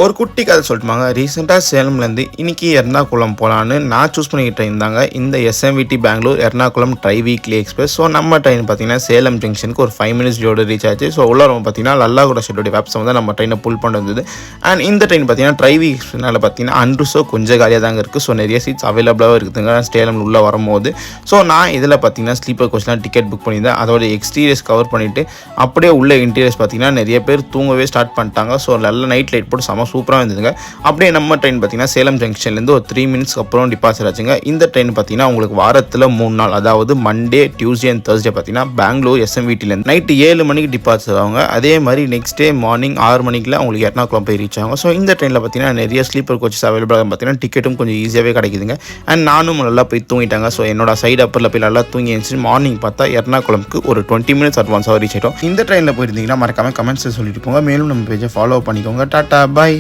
ஒரு குட்டி கதை சொல்லட்டுமாங்க. ரீசெண்டாக சேலம்லேருந்து இன்னைக்கு எர்ணாகுளம் போகலான்னு நான் சூஸ் பண்ணிக்கிட்டு ட்ரெயின் தாங்க இந்த SMVT Bengaluru Ernakulam tri weekly express. So நம்ம ட்ரெயின் பார்த்தீங்கன்னா சேலம் ஜங்ஷனுக்கு ஒரு 5 minutes ரீச் ஆச்சு. ஸோ உள்ள பார்த்தீங்கன்னா லல்லாகுடா ஷெட்டோடைய வெப்ஸ் வந்து நம்ம ட்ரெயினை புல் பண்ணி வந்தது. அண்ட் இந்த ட்ரெயின் பார்த்தீங்கன்னா ட்ரை வீக்ஸ்னால பார்த்தீங்கன்னா அன்றுசோ கொஞ்சம் காலியாக தாங்க இருக்குது. ஸோ நிறைய சீட்ஸ் அவைலபிளாக இருக்குதுங்க சேலம் உள்ளே வரும்போது. ஸோ நான் இதில் பார்த்தீங்கன்னா ஸ்லீப்பர் கோச்லாம் டிக்கெட் புக் பண்ணியிருந்தேன். அதோட எக்ஸ்டீரியர்ஸ் கவர் பண்ணிவிட்டு அப்படியே உள்ள இன்டீரியர்ஸ் பார்த்தீங்கன்னா நிறைய பேர் தூங்கவே ஸ்டார்ட் பண்ணிட்டாங்க. ஸோ நல்ல நைட் லைட் போட்டு சூப்பராக இருந்ததுங்க. அப்படியே நம்ம ட்ரெயின் பார்த்தீங்கன்னா சேலம் ஜங்ஷன்லேருந்து ஒரு 3 minutes அப்புறம் டிபார்ச்சர் ஆச்சுங்க. இந்த ட்ரெயின் பார்த்தீங்கன்னா உங்களுக்கு வாரத்தில் 3 நாள், அதாவது மண்டே, டியூஸ்டே அண்ட் தேர்ஸ்டே பார்த்தீங்கன்னா பெங்களூர் எஸ்எம்விடிலேருந்து நைட்டு 7 மணிக்கு டிபார்ச்சர் ஆகுங்க. அதே மாதிரி நெக்ஸ்ட் டே மார்னிங் 6 மணிக்கெலாம் உங்களுக்கு எர்ணாகுளம் போய் ரீச் ஆகும். ஸோ இந்த ட்ரெயினில் பார்த்தீங்கன்னா நிறைய ஸ்லீப்பர் கோச்சஸ் அவைலபிளாக பார்த்தீங்கன்னா டிக்கெட்டும் கொஞ்சம் ஈஸியாகவே கிடைக்குதுங்க. அண்ட் நானும் நல்லா போய் தூங்கிட்டாங்க. ஸோ என்னோட சைடு அப்பரில் போய் நல்லா தூங்கி இருந்துச்சு. மார்னிங் பார்த்தா எர்ணாகுளம்க்கு ஒரு 20 minutes அட்வான்ஸாக ரீச் ஆகிட்டோம். இந்த ட்ரெயினில் போயிருந்தீங்கன்னா மறக்காம கமெண்ட்ஸை சொல்லிட்டு போங்க. மேலும் நம்ம பேஜை ஃபாலோ பண்ணிக்கோங்க. டாட்டா, பாய்.